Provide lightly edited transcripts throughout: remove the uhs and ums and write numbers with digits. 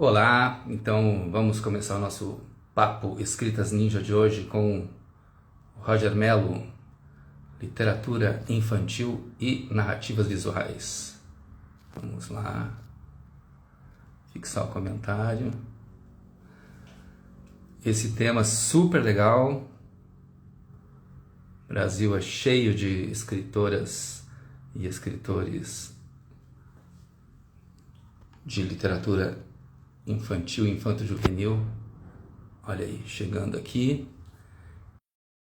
Olá, então vamos começar o nosso Papo Escritas Ninja de hoje com o Roger Mello, literatura infantil e narrativas visuais. Vamos lá, fixar o comentário. Esse tema super legal. O Brasil é cheio de escritoras e escritores de literatura infantil e infanto-juvenil. Olha aí, chegando aqui.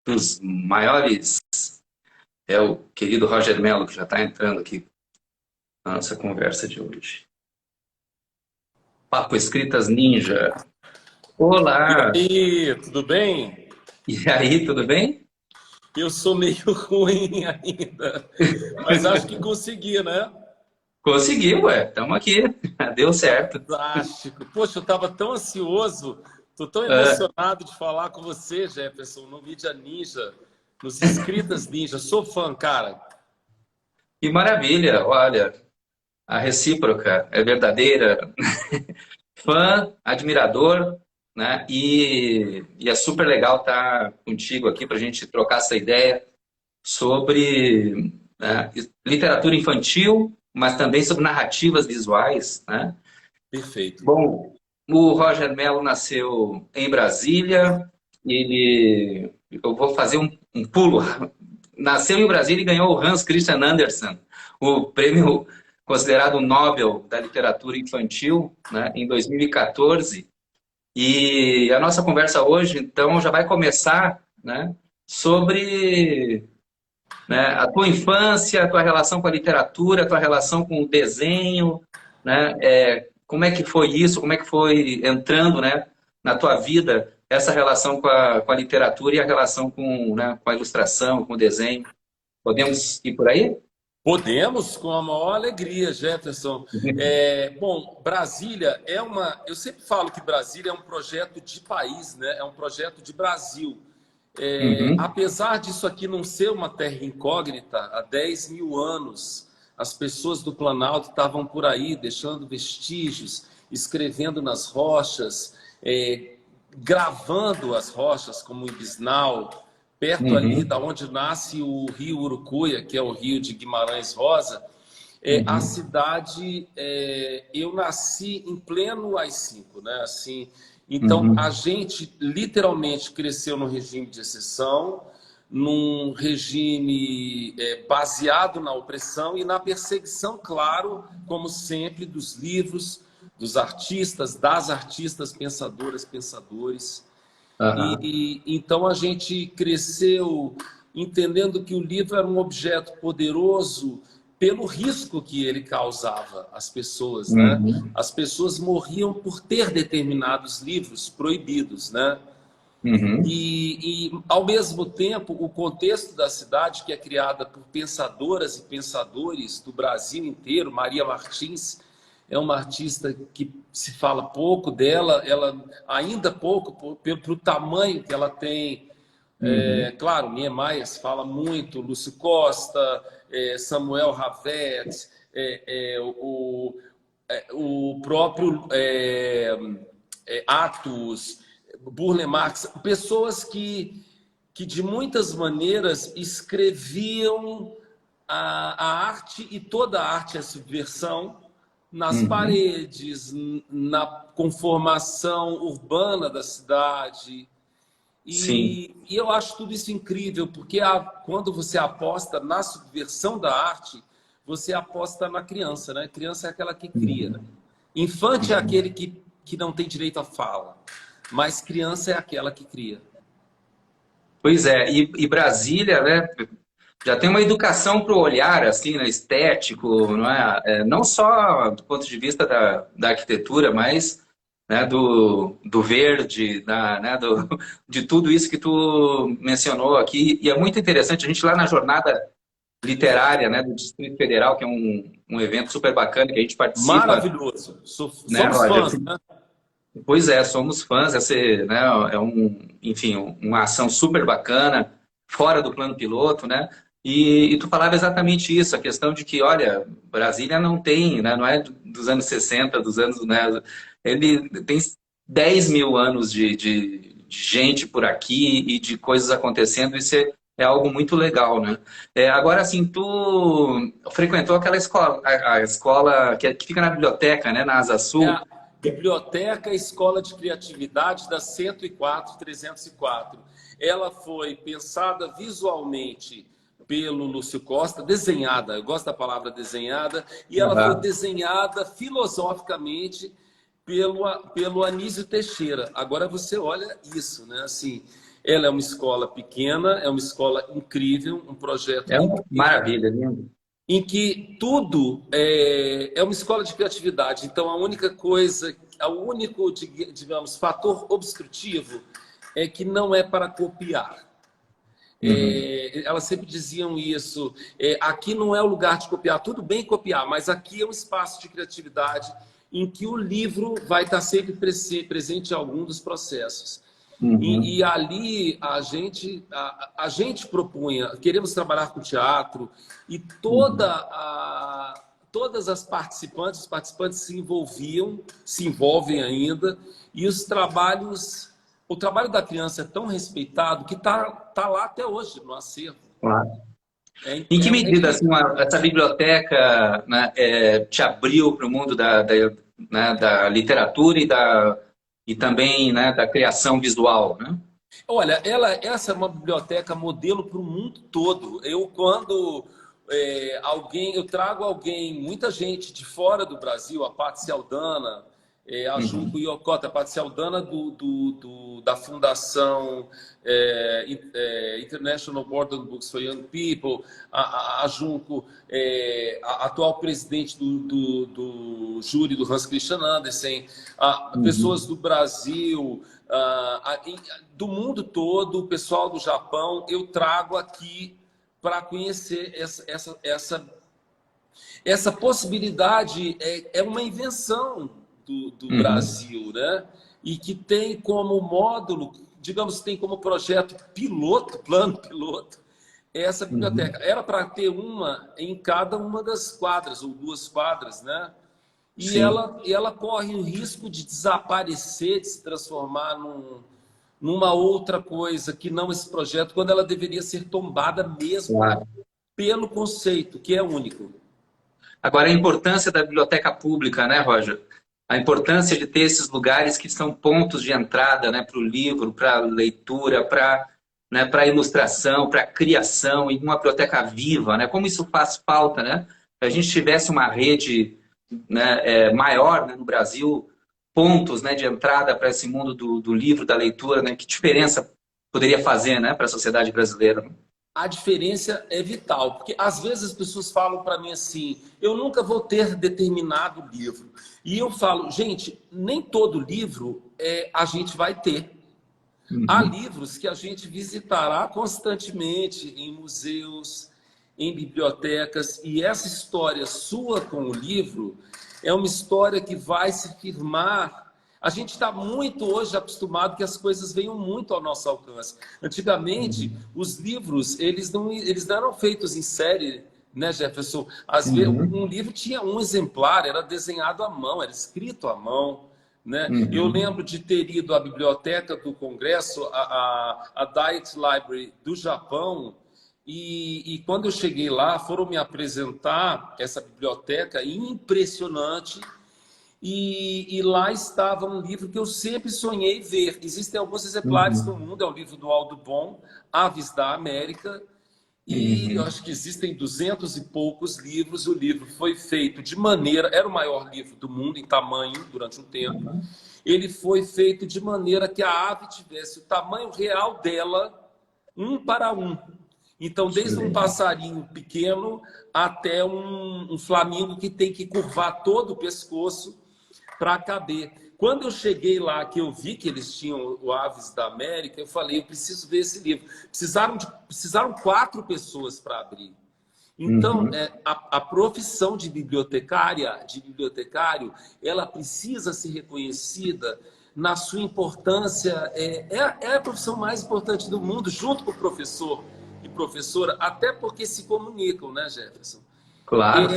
Dos maiores é o querido Roger Mello, que já está entrando aqui na nossa conversa de hoje. Papo Escritas Ninja. Olá! E aí, tudo bem? E aí, tudo bem? Eu sou meio ruim ainda, mas acho que consegui, né? Conseguiu, ué. Estamos aqui. Deu certo. Fantástico. Poxa, eu estava tão ansioso, estou tão Ah, emocionado de falar com você, Jefferson, no Mídia Ninja, nos Escritas Ninja. Sou fã, cara. que maravilha! Olha, a recíproca é verdadeira. Fã, admirador, né? E é super legal estar contigo aqui para a gente trocar essa ideia sobre literatura infantil, mas também sobre narrativas visuais, né? Perfeito. Bom, o Roger Mello nasceu em Brasília. Eu vou fazer um pulo. Nasceu em Brasília e ganhou o Hans Christian Andersen, o prêmio considerado o Nobel da literatura infantil, né, em 2014. E a nossa conversa hoje, então, já vai começar, né, sobre, né, a tua infância, a tua relação com a literatura, a tua relação com o desenho, né, como é que foi isso, como é que foi entrando, né, na tua vida essa relação com a literatura e a relação com a ilustração, com o desenho. Podemos ir por aí? Podemos, com a maior alegria, Jefferson. Bom, Brasília é uma. Eu sempre falo que Brasília é um projeto de país, né? É um projeto de Brasil. Uhum, Apesar disso aqui não ser uma terra incógnita, há 10 mil anos as pessoas do Planalto estavam por aí, deixando vestígios, escrevendo nas rochas, gravando as rochas, como em Bisnau, perto ali da uhum, onde nasce o rio Urucuia, que é o rio de Guimarães Rosa. A uhum, cidade, eu nasci em pleno AI-5, né? Assim, então a uhum, gente literalmente cresceu no regime de exceção, num regime baseado na opressão e na perseguição, claro, como sempre, dos livros, dos artistas, das artistas pensadoras, pensadores. aham, Então a gente cresceu entendendo que o livro era um objeto poderoso pelo risco que ele causava às pessoas, né? uhum, As pessoas morriam por ter determinados livros proibidos, né? uhum, Ao mesmo tempo, o contexto da cidade, que é criada por pensadoras e pensadores do Brasil inteiro, Maria Martins é uma artista que se fala pouco dela, ela ainda pouco, pelo tamanho que ela tem. uhum, Claro, Niemeyer se fala muito, Lúcio Costa, Samuel Ravet, o próprio Atos, Burle Marx, pessoas que de muitas maneiras escreviam a arte, e toda a arte é subversão, nas uhum. paredes, na conformação urbana da cidade. Sim. E eu acho tudo isso incrível, porque quando você aposta na subversão da arte, você aposta na criança, né? Criança é aquela que cria. Uhum, Infante é uhum. aquele que não tem direito à fala, mas criança é aquela que cria. Pois é, e Brasília, né, já tem uma educação para o olhar, assim, né, estético, não é? Não só do ponto de vista da arquitetura, mas, né, do verde, né, de tudo isso que tu mencionou aqui. E é muito interessante, a gente lá na jornada literária, né, do Distrito Federal, que é um evento super bacana que a gente participa, Maravilhoso. né, Somos Roger? fãs, né? Pois é, somos fãs, né, enfim, uma ação super bacana, fora do plano piloto, né? E tu falava exatamente isso, a questão de que, olha, Brasília não tem, né, não é dos anos 60, dos anos, né, ele tem 10 mil anos de gente por aqui e de coisas acontecendo, isso é algo muito legal, né? Agora, assim, tu frequentou aquela escola, a escola que fica na biblioteca, né, na Asa É Sul. a Biblioteca Escola de Criatividade da 104, 304. Ela foi pensada visualmente pelo Lúcio Costa, desenhada, eu gosto da palavra desenhada, e ela foi Aham. desenhada filosoficamente pelo Anísio Teixeira. Agora você olha isso, né? Assim, ela é uma escola pequena, é uma escola incrível, um projeto É uma incrível, maravilha, lindo. em que tudo é uma escola de criatividade. Então, a única coisa, o único, digamos, fator obstrutivo é que não é para copiar. Uhum. Elas sempre diziam isso. Aqui não é o lugar de copiar. Tudo bem copiar, mas aqui é um espaço de criatividade em que o livro vai estar sempre presente em algum dos processos. E Uhum. ali a gente propunha, queremos trabalhar com teatro, e Uhum. todas as participantes, os participantes se envolviam, se envolvem ainda, e o trabalho da criança é tão respeitado que tá lá até hoje no acervo. Claro. É, Em que é medida assim, incrível. essa biblioteca, né, te abriu para o mundo né, da literatura e também, né, da criação visual, né? Olha, essa é uma biblioteca modelo para o mundo todo. Quando eu trago alguém, muita gente de fora do Brasil, a Patsi Aldana, a Junko Uhum. Yokota, a Patsi Aldana da Fundação International Board of Books for Young People, a Junko, a atual presidente do júri do Hans Christian Andersen, pessoas Uhum. do Brasil, do mundo todo, o pessoal do Japão, eu trago aqui para conhecer essa possibilidade. É uma invenção do Uhum. Brasil, né? E que tem como módulo, digamos, tem como projeto piloto, plano piloto, essa biblioteca. Uhum. Era para ter uma em cada uma das quadras, ou duas quadras, né? E Sim, ela corre o risco de desaparecer, de se transformar numa outra coisa que não esse projeto, quando ela deveria ser tombada mesmo claro. pelo conceito, que é único. Agora, a importância da biblioteca pública, né, Roger? A importância de ter esses lugares que são pontos de entrada, né, para o livro, para a leitura, para, né, para a ilustração, para a criação, e uma biblioteca viva, né? Como isso faz falta, né? Se a gente tivesse uma rede, né, maior, né, no Brasil, pontos, né, de entrada para esse mundo do livro, da leitura, né? Que diferença poderia fazer, né, para a sociedade brasileira? Né? A diferença é vital, porque às vezes as pessoas falam para mim assim: eu nunca vou ter determinado livro. E eu falo, gente, nem todo livro a gente vai ter. Há Uhum. livros que a gente visitará constantemente em museus, em bibliotecas, e essa história sua com o livro é uma história que vai se firmar. A gente está muito hoje acostumado que as coisas venham muito ao nosso alcance. Antigamente, Uhum. os livros eles não eram feitos em série, né, Jefferson? Às vezes, um Uhum. livro tinha um exemplar, era desenhado à mão, era escrito à mão. Né? Eu Uhum. lembro de ter ido à biblioteca do Congresso, a Diet Library do Japão, e quando eu cheguei lá, foram me apresentar essa biblioteca impressionante, e lá estava um livro que eu sempre sonhei ver. Existem alguns exemplares no Uhum. mundo, é o livro do Aldo Bon, Aves da América, e eu Uhum. acho que existem 200 e poucos livros. O livro foi feito de maneira... Era o maior livro do mundo em tamanho durante um tempo. Uhum. Ele foi feito de maneira que a ave tivesse o tamanho real dela, um para um. Então, desde um Excelente. passarinho pequeno até um flamingo que tem que curvar todo o pescoço para caber. Quando eu cheguei lá, que eu vi que eles tinham o Aves da América, eu falei, eu preciso ver esse livro. Precisaram 4 pessoas para abrir. Então, Uhum. a profissão de bibliotecária, de bibliotecário, ela precisa ser reconhecida na sua importância. É a profissão mais importante do mundo, junto com o professor. professora, até porque se comunicam, né, Jefferson? Claro.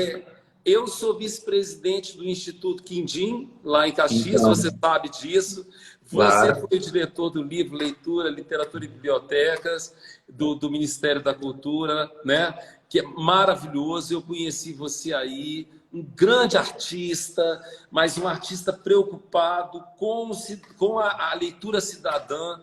Eu sou vice-presidente do Instituto Quindim, lá em Caxias, Então, você sabe disso. Você claro. foi diretor do livro Leitura, Literatura e Bibliotecas, do Ministério da Cultura, né? Que é maravilhoso. Eu conheci você aí, um grande artista, mas um artista preocupado com a leitura cidadã.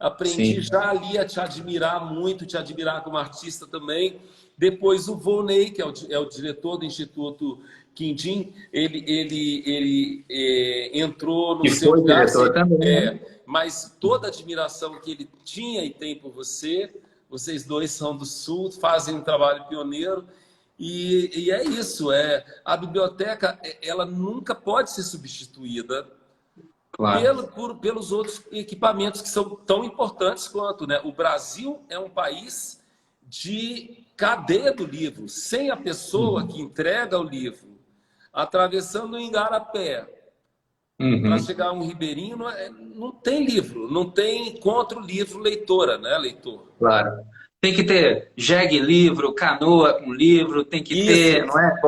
Aprendi Sim. já ali a te admirar muito, te admirar como artista também. Depois o Volney, que é o diretor do Instituto Quindim, ele entrou no E seu foi lugar, diretor também, né? mas toda a admiração que ele tinha e tem por você, vocês dois são do Sul, fazem um trabalho pioneiro, e é isso, a biblioteca ela nunca pode ser substituída Claro. pelos outros equipamentos que são tão importantes quanto, né? O Brasil é um país de cadeia do livro. Sem a pessoa que entrega o livro, atravessando o Igarapé, para Uhum. chegar a um Ribeirinho, não tem livro, não tem encontro livro-leitora, né, leitor? Claro. Tem que ter jegue livro, canoa com livro, tem que ter, Isso, não é?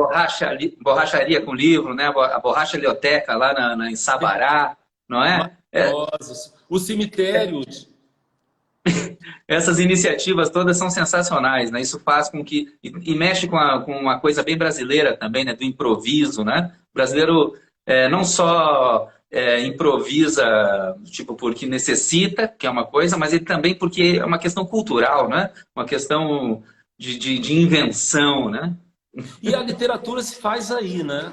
Borracharia com livro, né? A borracha Lioteca lá em Sabará, não é? maravilhosos. O cemitério, Essas iniciativas todas são sensacionais, né? Isso faz com que. E mexe com uma coisa bem brasileira também, né? Do improviso, né? O brasileiro não só improvisa, tipo, porque necessita, que é uma coisa, mas ele também porque é uma questão cultural, né? Uma questão de invenção, né? e a literatura se faz aí, né?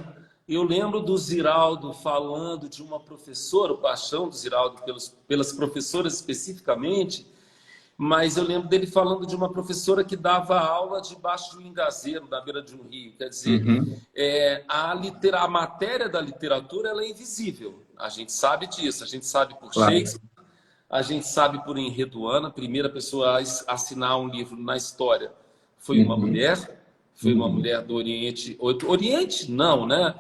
Eu lembro do Ziraldo falando de uma professora, o paixão do Ziraldo pelas professoras especificamente, mas eu lembro dele falando de uma professora que dava aula debaixo de um engazeiro, na beira de um rio. Quer dizer, Uhum. a matéria da literatura ela é invisível. A gente sabe disso, a gente sabe por Claro. Shakespeare, a gente sabe por Enredo Ana, a primeira pessoa a assinar um livro na história Uhum. foi uma Uhum. mulher do Oriente. Oriente, não, né?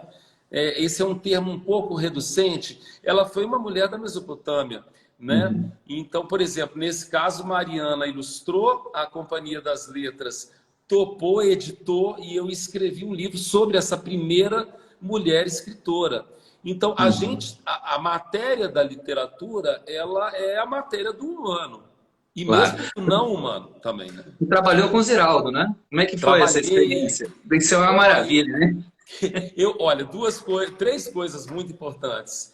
Esse é um termo um pouco reducente. Ela foi uma mulher da Mesopotâmia, né? Uhum. Então, por exemplo, nesse caso, Mariana ilustrou, a Companhia das Letras topou, editou e eu escrevi um livro sobre essa primeira mulher escritora. Então, Uhum. a matéria da literatura, ela é a matéria do humano. E Claro. mesmo do não humano também, né? E trabalhou com o Ziraldo, né? Como é que foi essa Trabalhei, experiência? Deve ser uma olha, maravilha, né? olha, três coisas muito importantes.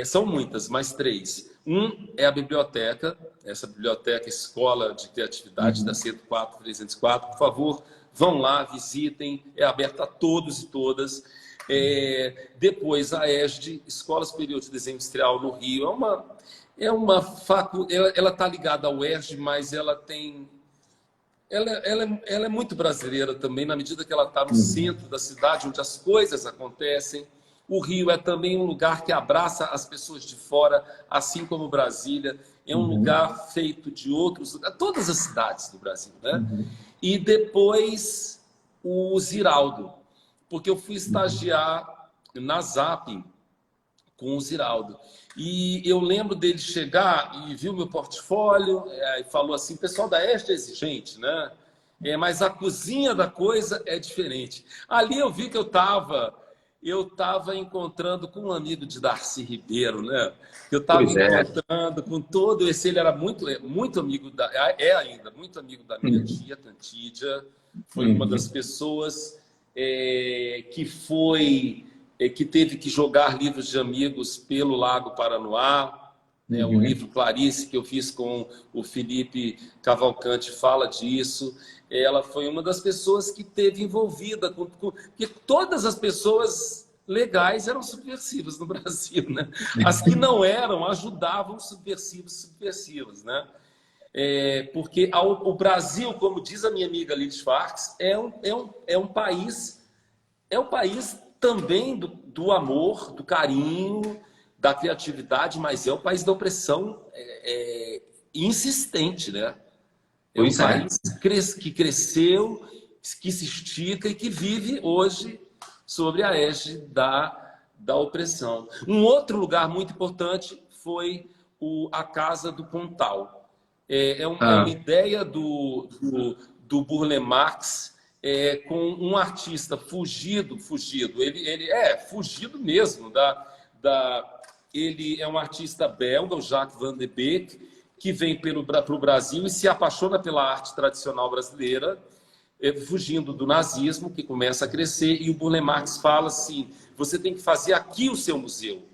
São muitas, mas três. Um é a biblioteca, essa biblioteca Escola de Criatividade da Uhum. 104, 304. Por favor, vão lá, visitem, é aberta a todos e todas. Depois, a ESD, Escola Superior de Desenho Industrial no Rio, ela está ligada ao ERJ, mas ela tem ela é muito brasileira também, na medida que ela está no Uhum. centro da cidade, onde as coisas acontecem. O Rio é também um lugar que abraça as pessoas de fora, assim como Brasília. É um Uhum. lugar feito de outros lugares, todas as cidades do Brasil, né? Uhum. E depois o Ziraldo, porque eu fui estagiar na Zap com o Ziraldo. E eu lembro dele chegar e viu meu portfólio e falou assim, pessoal da Este é exigente, né? Mas a cozinha da coisa é diferente. Ali eu vi que eu estava encontrando com um amigo de Darcy Ribeiro, né? Eu estava Pois é. encontrando com todo esse, ele era muito amigo ainda muito amigo da minha Uhum. tia Tantídia, foi uma das Uhum. pessoas que teve que jogar livros de amigos pelo Lago Paranoá, né? O Uhum. livro Clarice, que eu fiz com o Felipe Cavalcante, fala disso. Ela foi uma das pessoas que teve envolvida porque todas as pessoas legais eram subversivas no Brasil, né? As que não eram ajudavam subversivos, né? Porque o Brasil, como diz a minha amiga Lidia Schwartz, é um país também do amor, do carinho, da criatividade, mas é o país da opressão insistente, né? É um Pois é. país que cresceu, que se estica e que vive hoje sobre a égide da opressão. Um outro lugar muito importante foi a Casa do Pontal. É uma Ah, ideia do do Burle Marx, com um artista fugido, ele é fugido mesmo, ele é um artista belga, o Jacques Van de Beek, que vem para o Brasil e se apaixona pela arte tradicional brasileira, fugindo do nazismo, que começa a crescer, e o Burle Marx fala assim, você tem que fazer aqui o seu museu.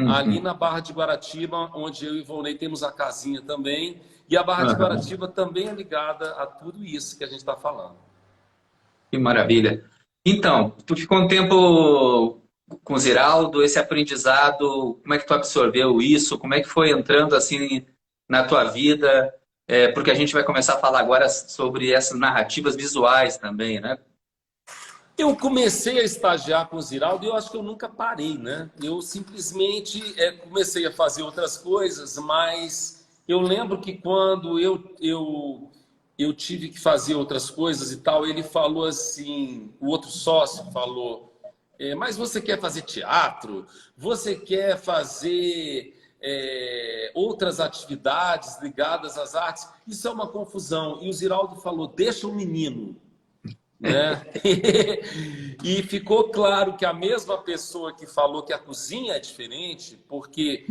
Ali na Barra de Guaratiba, onde eu e Volney temos a casinha também, e a Barra de Guaratiba também é ligada a tudo isso que a gente está falando. Que maravilha. Então, tu ficou um tempo com o Ziraldo, esse aprendizado, como é que tu absorveu isso? Como é que foi entrando assim na tua vida? Porque a gente vai começar a falar agora sobre essas narrativas visuais também, né? Eu comecei a estagiar com o Ziraldo e eu acho que eu nunca parei, né? Eu simplesmente comecei a fazer outras coisas, mas eu lembro que quando eu tive que fazer outras coisas e tal, ele falou assim, o outro sócio falou, mas você quer fazer teatro? Você quer fazer outras atividades ligadas às artes? Isso é uma confusão. E o Ziraldo falou, deixa o menino. Né? E ficou claro que a mesma pessoa que falou que a cozinha é diferente, porque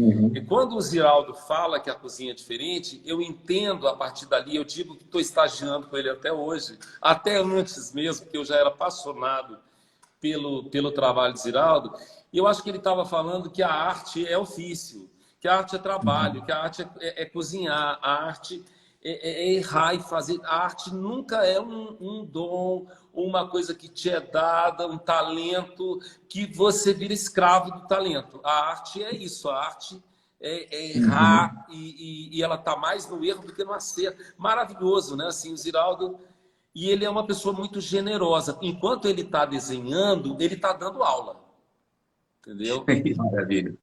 quando o Ziraldo fala que a cozinha é diferente, eu entendo a partir dali, eu digo que estou estagiando com ele até hoje, até antes mesmo, que eu já era apaixonado pelo trabalho de Ziraldo, e eu acho que ele estava falando que a arte é ofício, que a arte é trabalho, que a arte é cozinhar, a arte é errar e fazer. A arte nunca é um dom, uma coisa que te é dada, um talento que você vira escravo do talento. A arte é isso, a arte é errar e ela está mais no erro do que no acerto. Maravilhoso, né? Assim, o Ziraldo, e ele é uma pessoa muito generosa. Enquanto ele está desenhando, ele está dando aula. Entendeu? Que maravilha.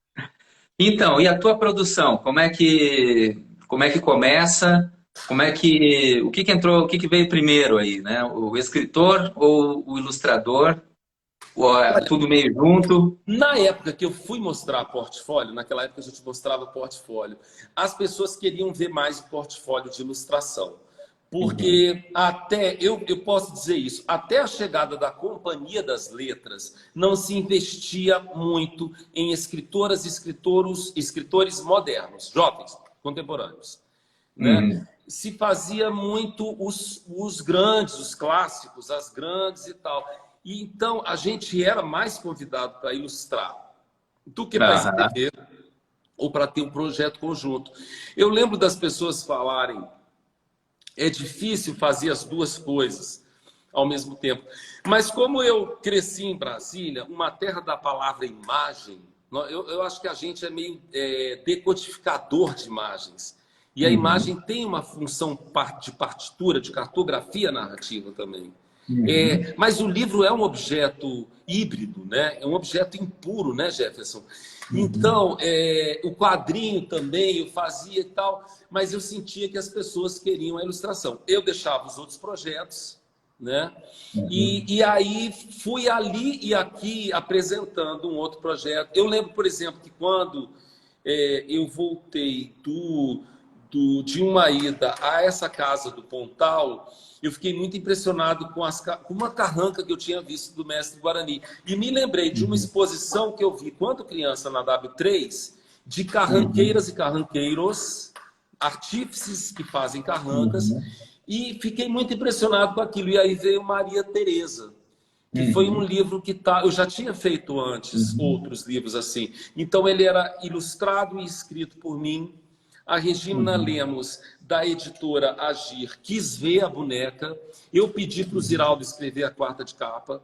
Então, e a tua produção? Como é que começa? O que entrou, o que veio primeiro aí, né? O escritor ou o ilustrador? Ou tudo meio junto? Na época que eu fui mostrar portfólio, naquela época eu já te mostrava portfólio, as pessoas queriam ver mais o portfólio de ilustração. Porque eu posso dizer isso, até a chegada da Companhia das Letras, não se investia muito em escritoras e escritores modernos, jovens, contemporâneos. Né? Se fazia muito os grandes, os clássicos, as grandes e tal. E então a gente era mais convidado para ilustrar do que para escrever ou para ter um projeto conjunto. Eu lembro das pessoas falarem, é difícil fazer as duas coisas ao mesmo tempo. Mas como eu cresci em Brasília, uma terra da palavra imagem, eu acho que a gente é meio decodificador de imagens. E a imagem tem uma função de partitura, de cartografia narrativa também. Mas o livro é um objeto híbrido, né? É um objeto impuro, né, Jefferson? Então, o quadrinho também eu fazia e tal, mas eu sentia que as pessoas queriam a ilustração. Eu deixava os outros projetos, né? E aí fui ali e aqui apresentando um outro projeto. Eu lembro, por exemplo, que quando eu voltei de uma ida a essa casa do Pontal, eu fiquei muito impressionado com uma carranca que eu tinha visto do mestre Guarani. E me lembrei de uma exposição que eu vi quando criança na W3, de carranqueiras e carranqueiros, artífices que fazem carrancas, e fiquei muito impressionado com aquilo. E aí veio Maria Teresa, que foi um livro que eu já tinha feito antes outros livros assim. Então ele era ilustrado e escrito por mim. A Regina Lemos, da editora Agir, quis ver a boneca. Eu pedi para o Ziraldo escrever a quarta de capa.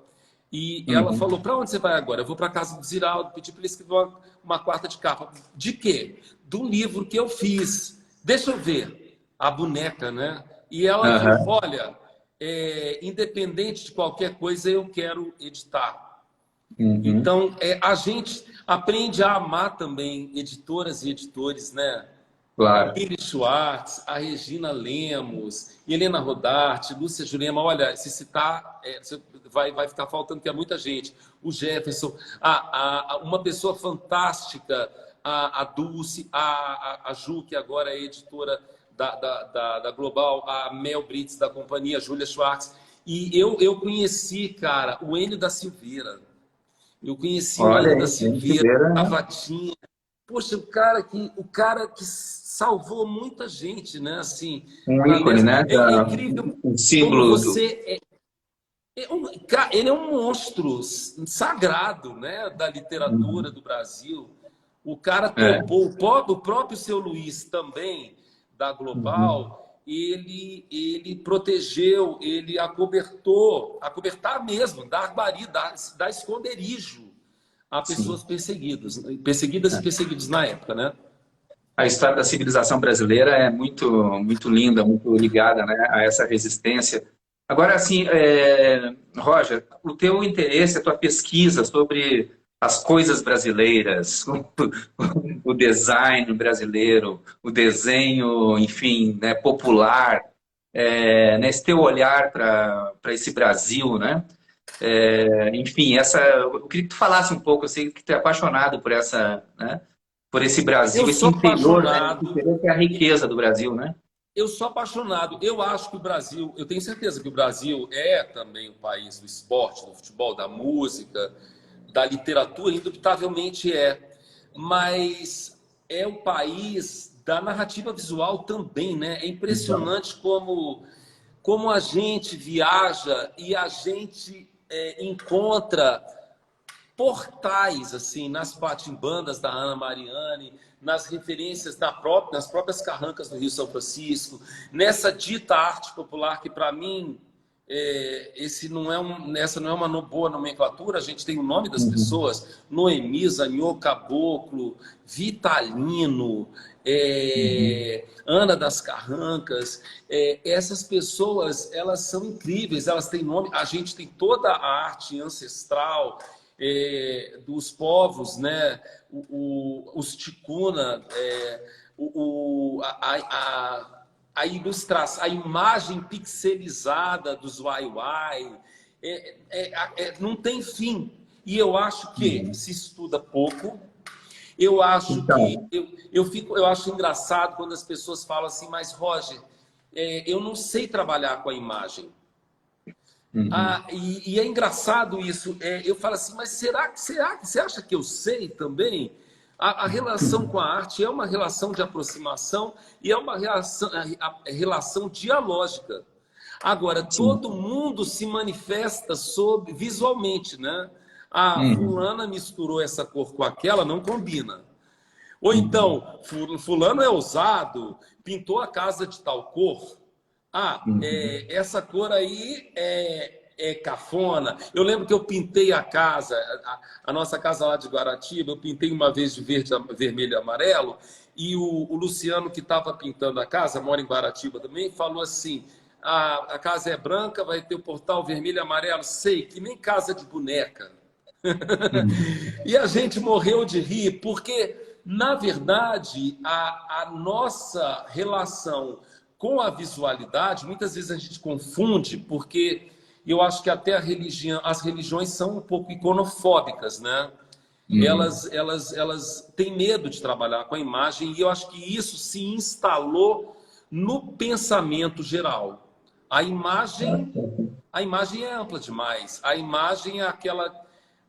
E ela falou, para onde você vai agora? Eu vou para a casa do Ziraldo, pedi para ele escrever uma quarta de capa. De quê? Do livro que eu fiz. Deixa eu ver. A boneca, né? E ela falou, olha, independente de qualquer coisa, eu quero editar. Então, a gente aprende a amar também editoras e editores, né? Claro. Iris Schwartz, a Regina Lemos, Helena Rodarte, Lúcia Jurema. Olha, se citar, vai ficar faltando, que é muita gente. O Jefferson, uma pessoa fantástica, a Dulce, a Ju, que agora é editora da Global, a Mel Brits da companhia, a Júlia Schwartz. E eu conheci, cara, o Enio da Silveira. Eu conheci o Olha Enio da aí, Silveira, a Vatinha. Poxa, o cara que salvou muita gente, né? Assim, um ícone, né? é incrível Um como símbolo do... você ele é um monstro sagrado, né, da literatura do Brasil. O cara É. topou, o próprio seu Luiz também, da Uhum. Global, ele protegeu, ele acobertar mesmo, dar guarida, dar esconderijo a Sim. pessoas perseguidas e perseguidos na época, né? A história da civilização brasileira é muito linda, muito ligada, né, a essa resistência. Agora, assim, Roger, o teu interesse, a tua pesquisa sobre as coisas brasileiras, o design brasileiro, o desenho, enfim, né, popular, né, esse teu olhar para esse Brasil, né? Enfim, eu queria que tu falasse um pouco, eu sei que tu é apaixonado por essa, né, por esse Eu Brasil, esse sou interior, né? Esse apaixonado. interior que é a riqueza do Brasil, né? Eu sou apaixonado. Eu acho que o Brasil, eu tenho certeza que o Brasil é também o país do esporte, do futebol, da música, da literatura, indubitavelmente é. Mas é o país da narrativa visual também, né? É Então, impressionante como a gente viaja e a gente encontra portais assim nas patimbandas da Ana Mariani, nas referências nas próprias carrancas do Rio São Francisco, nessa dita arte popular que para mim essa não é uma boa nomenclatura. A gente tem o nome das uhum, pessoas: Noemi, Zanhô Caboclo, Vitalino, uhum, Ana das Carrancas. Essas pessoas, elas são incríveis, elas têm nome. A gente tem toda a arte ancestral dos povos, né? Os ticuna, a ilustração, a imagem pixelizada dos Wai-Wai, não tem fim. E eu acho que uhum. se estuda pouco. Eu acho que Então, eu acho engraçado quando as pessoas falam assim, mas Roger, eu não sei trabalhar com a imagem. uhum. E é engraçado isso. Eu falo assim, mas será que você acha que eu sei também? A relação com a arte é uma relação de aproximação e é uma relação dialógica. Agora, Sim. todo mundo se manifesta visualmente, né? Uhum, Fulana misturou essa cor com aquela, não combina. Ou uhum, então, fulano é ousado, pintou a casa de tal cor. uhum. Essa cor aí é cafona. Eu lembro que eu pintei a casa, a nossa casa lá de Guaratiba, eu pintei uma vez de verde, vermelho e amarelo, e o Luciano, que estava pintando a casa, mora em Guaratiba também, falou assim: a casa é branca, vai ter o portal vermelho e amarelo. Sei, que nem casa de boneca. Uhum. E a gente morreu de rir, porque, na verdade, a nossa relação com a visualidade, muitas vezes a gente confunde, porque eu acho que até as religiões são um pouco iconofóbicas, né? Uhum. Elas têm medo de trabalhar com a imagem, e eu acho que isso se instalou no pensamento geral. A imagem, a imagem é ampla demais. A imagem é aquela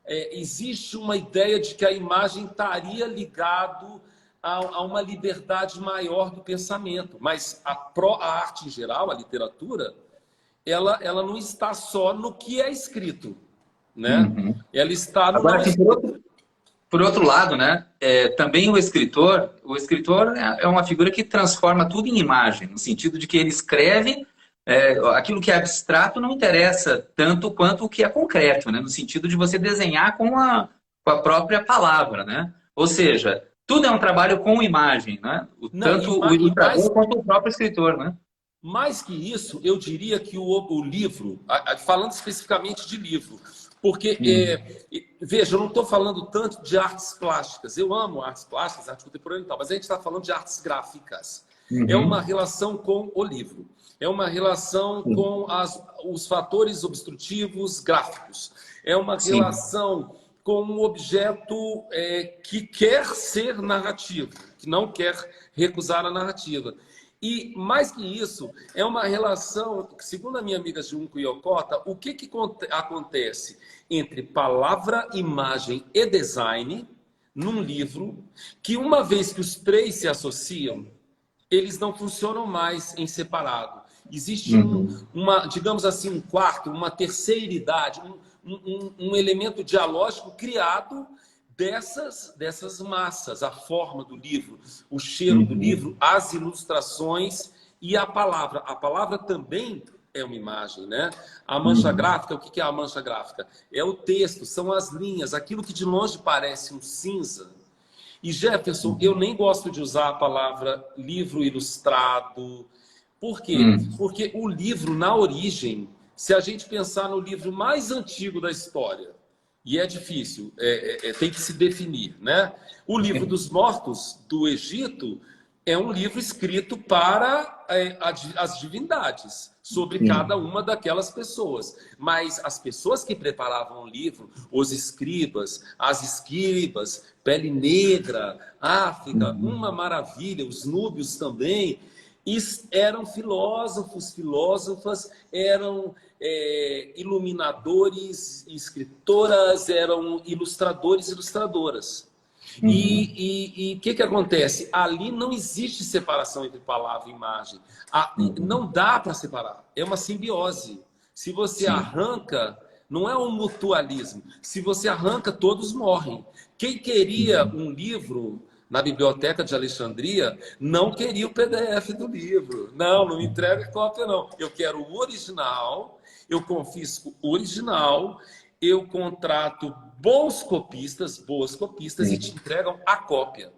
existe uma ideia de que a imagem estaria ligado a uma liberdade maior do pensamento, mas a arte em geral, a literatura, ela não está só no que é escrito, né? Uhum. Ela está no Agora, não assim, escrito. por outro lado, né, também o escritor é uma figura que transforma tudo em imagem, no sentido de que ele escreve, aquilo que é abstrato não interessa tanto quanto o que é concreto, né, no sentido de você desenhar com a própria palavra, né? Ou seja, tudo é um trabalho com imagem, né? Não, Tanto o e ilustrador quanto o próprio escritor, né? mais que isso, eu diria que o livro, falando especificamente de livro, porque, Uhum. veja, eu não estou falando tanto de artes plásticas. Eu amo artes plásticas, arte contemporânea e tal, mas a gente está falando de artes gráficas. É uma Uhum. relação com o livro. É uma relação Sim. com os fatores obstrutivos gráficos. É uma Sim. relação com um objeto que quer ser narrativo, que não quer recusar a narrativa. E, mais que isso, é uma relação, segundo a minha amiga Junko Yokota, o que acontece entre palavra, imagem e design num livro, que uma vez que os três se associam, eles não funcionam mais em separado. Existe Uhum. digamos assim, um quarto, uma terceira idade, um elemento dialógico criado dessas massas, a forma do livro, o cheiro do Uhum. livro, as ilustrações e a palavra. A palavra também é uma imagem, né? A mancha Uhum. gráfica, o que é a mancha gráfica? É o texto, são as linhas, aquilo que de longe parece um cinza. E Jefferson, eu Uhum. nem gosto de usar a palavra livro ilustrado. Por quê? Uhum. Porque o livro, na origem, se a gente pensar no livro mais antigo da história, e é difícil, tem que se definir, né? O livro dos mortos do Egito é um livro escrito para as divindades, sobre cada Uhum. uma daquelas pessoas. Mas as pessoas que preparavam o livro, os escribas, as escribas, pele negra, África, uma Uhum. maravilha, os núbios também, eram filósofos, filósofas, eram iluminadores, escritoras, eram ilustradores, ilustradoras. Uhum. E o que acontece? Ali não existe separação entre palavra e imagem. Uhum. Não dá para separar. É uma simbiose. Se você Sim. arranca, não é um mutualismo. Se você arranca, todos morrem. Quem queria Uhum. um livro na Biblioteca de Alexandria não queria o PDF do livro. Não, não me entrega cópia, não. Eu quero o original, eu confisco o original, eu contrato bons copistas, boas copistas e te Sim. entregam a cópia.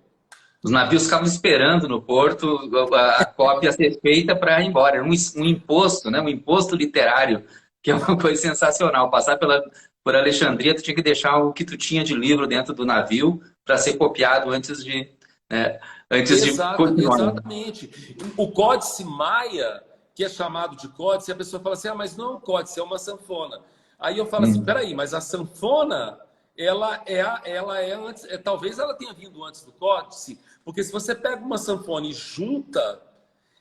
Os navios ficavam esperando no porto a cópia ser feita para ir embora. Era um imposto, né? Um imposto literário, que é uma coisa sensacional. Passar por Alexandria, tu tinha que deixar o que tu tinha de livro dentro do navio para ser copiado né, antes de continuar. Exatamente. O Códice Maia, que é chamado de códice, a pessoa fala assim, ah, mas não é um códice, é uma sanfona. Aí eu falo assim, Hum. peraí, mas a sanfona, ela é antes, talvez ela tenha vindo antes do códice, porque se você pega uma sanfona e junta,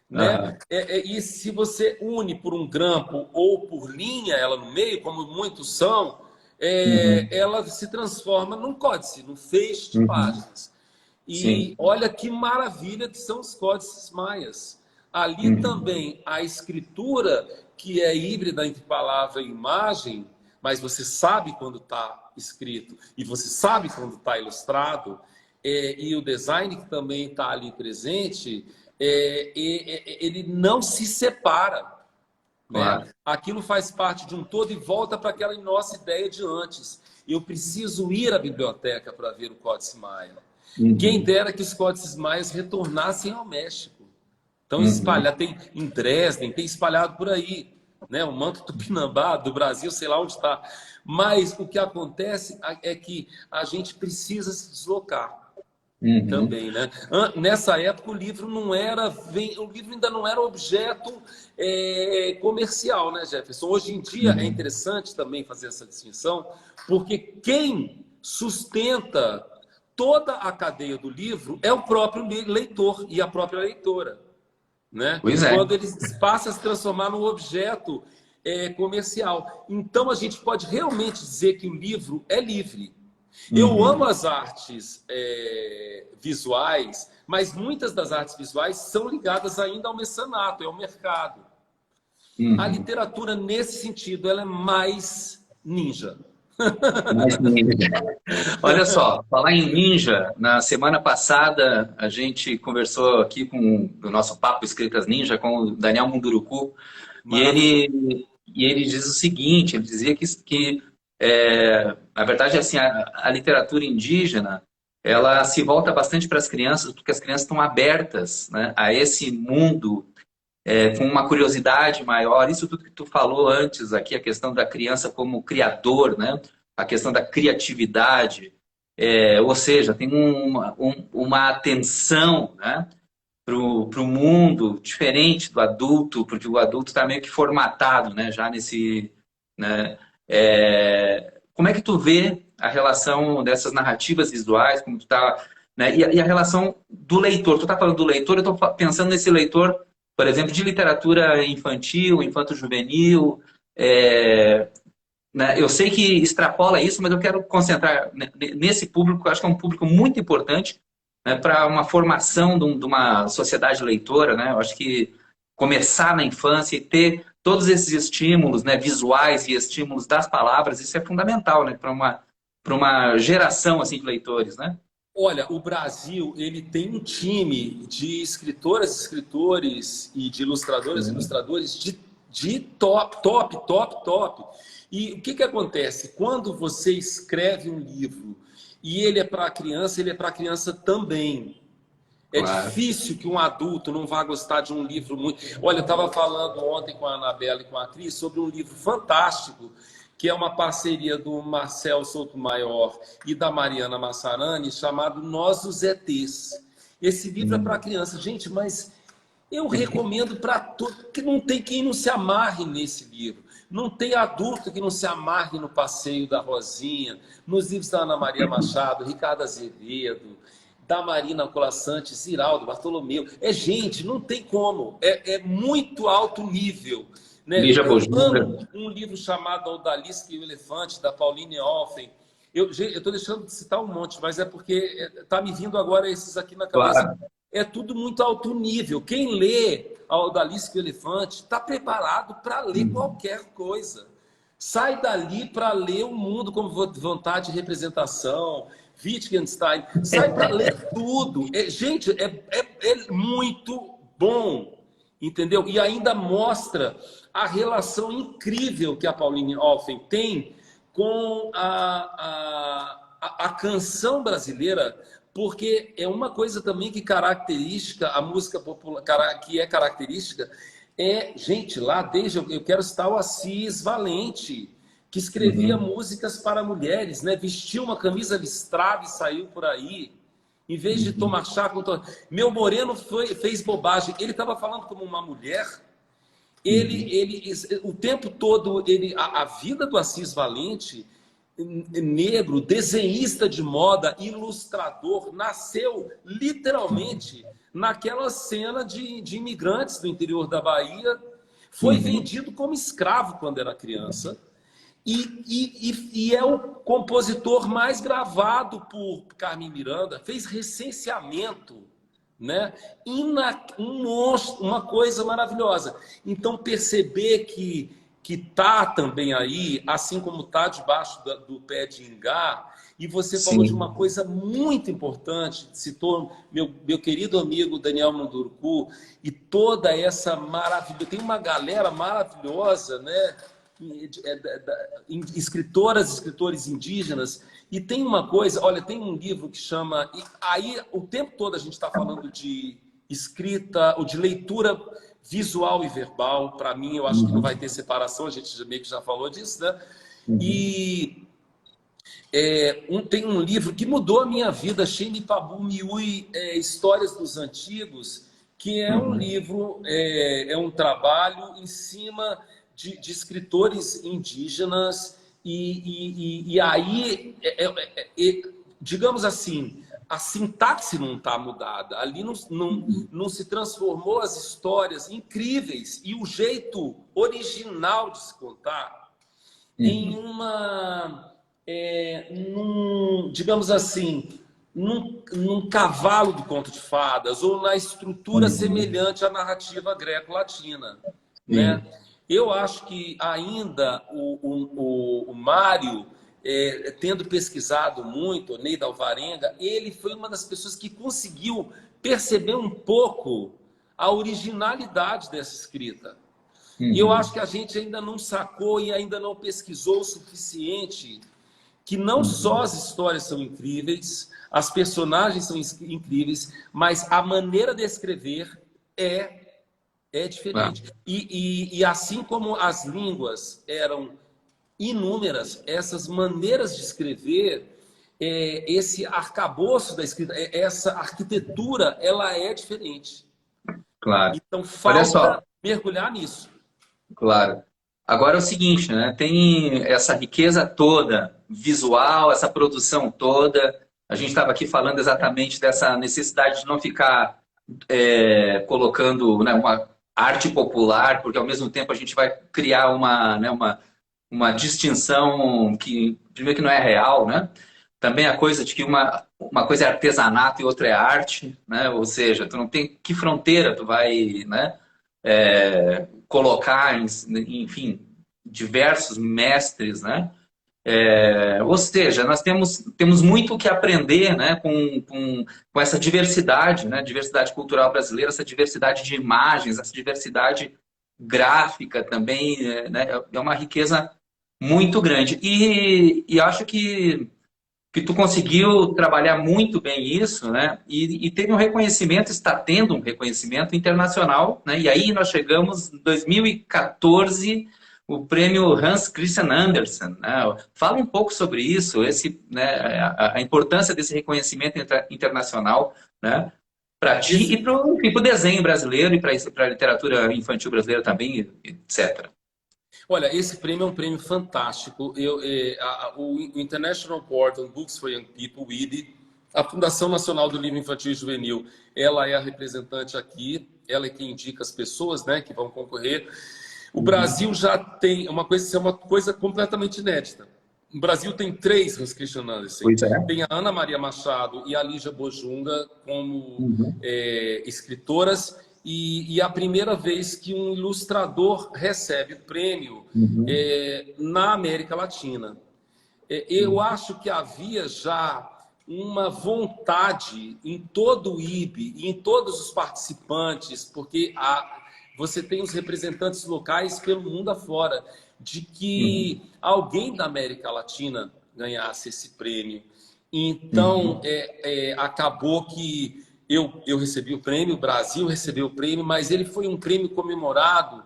né, Aham. e se você une por um grampo ou por linha ela no meio, como muitos são, Uhum. ela se transforma num códice, num feixe de Uhum. páginas. E Sim. olha que maravilha que são os códices maias. Ali Uhum. também a escritura, que é híbrida entre palavra e imagem, mas você sabe quando está escrito e você sabe quando está ilustrado, e o design que também está ali presente, ele não se separa, né? Claro. Aquilo faz parte de um todo e volta para aquela nossa ideia de antes. Eu preciso ir à biblioteca para ver o Códice Maia. Quem Uhum. dera que os códices maias retornassem ao México. Então, Uhum. espalhar, tem em Dresden, tem espalhado por aí, né? O manto tupinambá do Brasil, sei lá onde está. Mas o que acontece é que a gente precisa se deslocar Uhum. também, né? Nessa época o livro não era, o livro ainda não era objeto comercial, né, Jefferson? Hoje em dia é Uhum. interessante também fazer essa distinção, porque quem sustenta toda a cadeia do livro é o próprio leitor e a própria leitora, né? Pois é. Quando ele passa a se transformar num objeto comercial. Então a gente pode realmente dizer que o livro é livre. Eu amo Uhum. as artes visuais, mas muitas das artes visuais são ligadas ainda ao mecenato, ao mercado. A Uhum. literatura, nesse sentido, ela é mais ninja. Mais ninja. Olha só, falar em ninja, na semana passada a gente conversou aqui com o nosso Papo Escritas Ninja com o Daniel Munduruku e Massa. ele diz o seguinte, ele dizia que na verdade assim, a literatura indígena ela se volta bastante para as crianças porque as crianças estão abertas, né, a esse mundo com uma curiosidade maior. Isso tudo que tu falou antes aqui, a questão da criança como criador, né? A questão da criatividade, ou seja, tem uma atenção, né? Para o mundo diferente do adulto, porque o adulto está meio que formatado, né? Já nesse, né? Como é que tu vê a relação dessas narrativas visuais, como tu está né? E a relação do leitor. Tu está falando do leitor, eu estou pensando nesse leitor, por exemplo, de literatura infantil, infanto-juvenil, né? Eu sei que extrapola isso, mas eu quero concentrar nesse público, que eu acho que é um público muito importante, né, para uma formação de uma sociedade leitora, né? Eu acho que começar na infância e ter todos esses estímulos, né, visuais e estímulos das palavras, isso é fundamental, né, para uma geração assim de leitores, né? Olha, o Brasil, ele tem um time de escritoras, escritores e de ilustradores, ilustradores de top, top, top, top. E o que que acontece? Quando você escreve um livro e ele é para criança, ele é para criança também. É Claro. difícil que um adulto não vá gostar de um livro muito... Olha, eu estava falando ontem com a Anabela e com a Cris sobre um livro fantástico, que é uma parceria do Marcel Sotomayor e da Mariana Massarani, chamado Nós os ETs. Esse livro é para criança. Gente, mas eu recomendo para todo, que não tem quem não se amarre nesse livro. Não tem adulto que não se amarre no Passeio da Rosinha, nos livros da Ana Maria Machado, Ricardo Azevedo, da Marina Colasanti, Ziraldo, Bartolomeu. É gente, não tem como. É muito alto nível. Né? Lígia Eu Bojunga. amo um livro chamado Odalisque e o Elefante, da Pauline Olfen. Eu estou deixando de citar um monte, mas é porque está me vindo agora esses aqui na cabeça. Claro. É tudo muito alto nível. Quem lê a Odalisque e o Elefante está preparado para ler qualquer coisa. Sai dali para ler o mundo como vontade de representação, Wittgenstein. Sai para ler tudo. Gente, é muito bom, entendeu? E ainda mostra a relação incrível que a Pauline Olfen tem com a canção brasileira, porque é uma coisa também que característica, a música popular, que é característica, gente, lá desde, eu quero citar o Assis Valente, que escrevia músicas para mulheres, né? Vestiu uma camisa listrada e saiu por aí, em vez de tomar chá com... Meu Moreno fez bobagem, ele estava falando como uma mulher, o tempo todo, a vida do Assis Valente, negro, desenhista de moda, ilustrador, nasceu literalmente naquela cena de imigrantes do interior da Bahia, foi vendido como escravo quando era criança, e é o compositor mais gravado por Carmen Miranda, fez recenseamento, né? Um monstro, uma coisa maravilhosa. Então, perceber que tá também aí, assim como tá debaixo do pé de Ingá, e você falou de Sim. uma coisa muito importante, citou meu querido amigo Daniel Munduruku, e toda essa maravilha, tem uma galera maravilhosa, né? Escritoras, escritores indígenas, e tem uma coisa, olha, tem um livro que chama, e aí o tempo todo a gente está falando de escrita, ou de leitura visual e verbal. Para mim, eu acho que não vai ter separação, a gente meio que já falou disso, né? E tem um livro que mudou a minha vida, Shene Pabu Miui, Histórias dos Antigos, que é um livro, é um trabalho em cima de escritores indígenas, e aí, digamos assim, a sintaxe não está mudada, ali não se transformou as histórias incríveis e o jeito original de se contar em digamos assim, num cavalo do conto de fadas, ou na estrutura semelhante à narrativa greco-latina, né? Eu acho que ainda o Mário, tendo pesquisado muito, o Ney da Alvarenga, ele foi uma das pessoas que conseguiu perceber um pouco a originalidade dessa escrita. E eu acho que a gente ainda não sacou e ainda não pesquisou o suficiente, que não só as histórias são incríveis, as personagens são incríveis, mas a maneira de escrever é diferente. E assim como as línguas eram inúmeras, essas maneiras de escrever, esse arcabouço da escrita, essa arquitetura, ela é diferente. Claro. Então Olha só, falta mergulhar nisso. claro. Agora é o seguinte, né? Tem essa riqueza toda visual, essa produção toda, A gente estava aqui falando exatamente dessa necessidade de não ficar colocando, né, uma arte popular, porque ao mesmo tempo a gente vai criar uma distinção que, primeiro, que não é real, né? Também a coisa de que uma coisa é artesanato e outra é arte, né? Ou seja, tu não tem que fronteira tu vai, né, colocar, enfim, diversos mestres, né? Ou seja, nós temos muito o que aprender, né, com essa diversidade, né, diversidade cultural brasileira, essa diversidade de imagens, essa diversidade gráfica também, né, é uma riqueza muito grande. E acho que tu conseguiu trabalhar muito bem isso, né, e teve um reconhecimento, está tendo um reconhecimento internacional, né, e aí nós chegamos em 2014 o prêmio Hans Christian Andersen, né? Fala um pouco sobre isso, né, a importância desse reconhecimento internacional, né, para ti e para o desenho brasileiro e para a literatura infantil brasileira também, etc. Olha, esse prêmio é um prêmio fantástico. O International Board on Books for Young People, o IBE, a Fundação Nacional do Livro Infantil e Juvenil, ela é a representante aqui, ela é quem indica as pessoas, né, que vão concorrer. O Brasil já tem é uma coisa completamente inédita. O Brasil tem 3 Hans Christian Andersen. Pois é. Tem a Ana Maria Machado e a Lígia Bojunga como Uhum. escritoras. E a primeira vez que um ilustrador recebe o prêmio Uhum. na América Latina. Eu acho que havia já uma vontade em todo o IB e em todos os participantes, porque você tem os representantes locais pelo mundo afora, de que Uhum. alguém da América Latina ganhasse esse prêmio. Então, acabou que eu recebi o prêmio, o Brasil recebeu o prêmio, mas ele foi um prêmio comemorado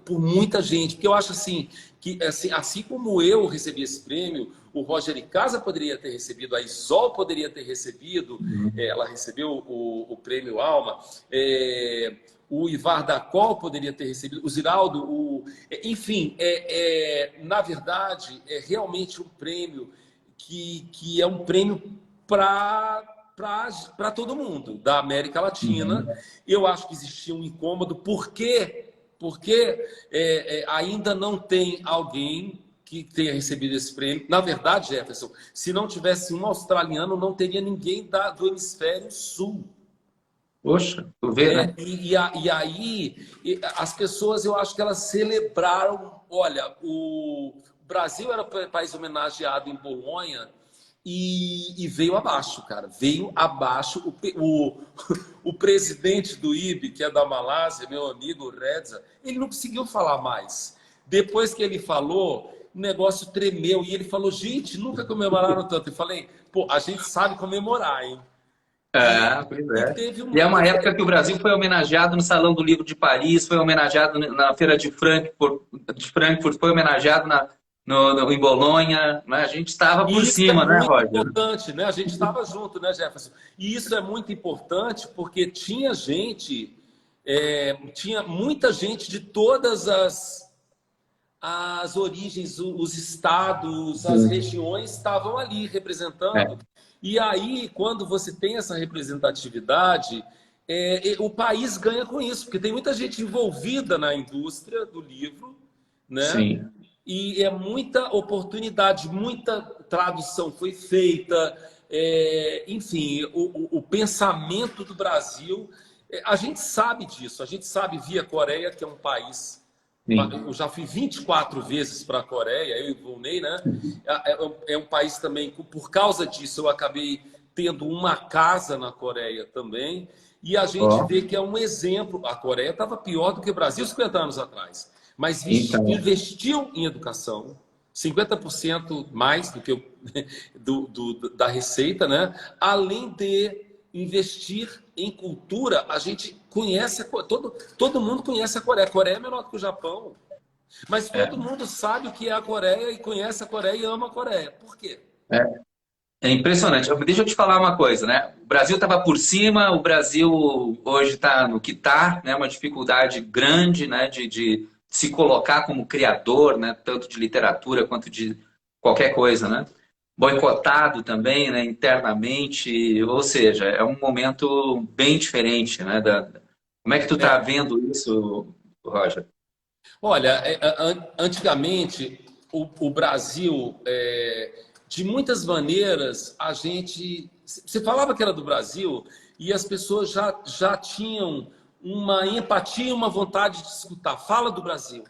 por muita gente. Porque eu acho assim, que assim como eu recebi esse prêmio, o Roger Icasa poderia ter recebido, a Isol poderia ter recebido, ela recebeu o prêmio Alma, o Ivar da Col poderia ter recebido, o Ziraldo, enfim, na verdade, é realmente um prêmio que é um prêmio para todo mundo da América Latina. Eu acho que existia um incômodo, porque ainda não tem alguém que tenha recebido esse prêmio. Na verdade, Jefferson, se não tivesse um australiano, não teria ninguém do hemisfério sul. Poxa, tu vê, né? E aí, as pessoas, eu acho que elas celebraram. Olha, o Brasil era o país homenageado em Bolonha e veio abaixo, cara. Veio abaixo. O presidente do IB, que é da Malásia, meu amigo Reza, ele não conseguiu falar mais. Depois que ele falou, o negócio tremeu. E ele falou, gente, nunca comemoraram tanto. Eu falei, pô, a gente sabe comemorar, hein? Pois E é. teve E é uma teve época que o Brasil foi homenageado no Salão do Livro de Paris, foi homenageado na Feira de Frankfurt, foi homenageado em Bolonha, né? A gente estava por E isso é cima, né, muito Roger? importante, né? A gente estava junto, né, Jefferson? E isso é muito importante porque tinha muita gente de todas as origens, os estados, as Sim. regiões estavam ali representando. E aí, quando você tem essa representatividade, o país ganha com isso, porque tem muita gente envolvida na indústria do livro, né? Sim. E é muita oportunidade, muita tradução foi feita, enfim, o pensamento do Brasil, a gente sabe disso, a gente sabe via Coreia, que é um país. Sim. Eu já fui 24 vezes para a Coreia, eu e o Volney, né? É um país também, por causa disso, eu acabei tendo uma casa na Coreia também. E a gente Ó, vê que é um exemplo. A Coreia estava pior do que o Brasil 50 anos atrás, mas então, investiu em educação, 50% mais do que da receita, né? Além de investir em cultura, a gente conhece, todo mundo conhece a Coreia. A Coreia é menor do que o Japão, mas é, todo mundo sabe o que é a Coreia e conhece a Coreia e ama a Coreia. Por quê? é, é impressionante. Deixa eu te falar uma coisa, né? O Brasil estava por cima, o Brasil hoje está no que está, né? Uma dificuldade grande, né? De se colocar como criador, né? Tanto de literatura quanto de qualquer coisa, né? boicotado também, né, internamente, ou seja, é um momento bem diferente, né? Como é que tu está É, vendo isso, Roger? olha, antigamente o Brasil, de muitas maneiras, a gente. Você falava que era do Brasil e as pessoas já tinham uma empatia e uma vontade de escutar. Fala do Brasil.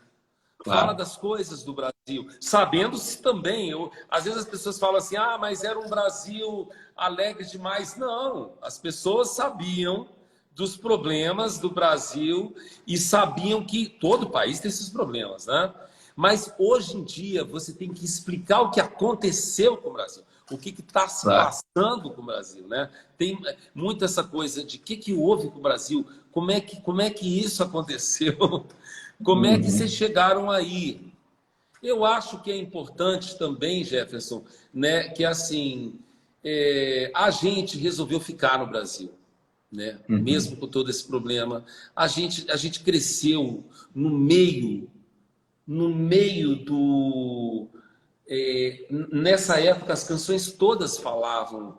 Fala Claro. das coisas do Brasil, sabendo-se também. Às vezes as pessoas falam assim, ah, mas era um Brasil alegre demais. Não, as pessoas sabiam dos problemas do Brasil e sabiam que todo país tem esses problemas, né? Mas hoje em dia você tem que explicar o que aconteceu com o Brasil, o que está se Claro. passando com o Brasil, né? Tem muito essa coisa de que houve com o Brasil, como é que isso aconteceu, como é que vocês Uhum. chegaram aí? Eu acho que é importante também, Jefferson, né, que assim a gente resolveu ficar no Brasil, né? Mesmo Uhum. com todo esse problema, a gente cresceu no meio do nessa época as canções todas falavam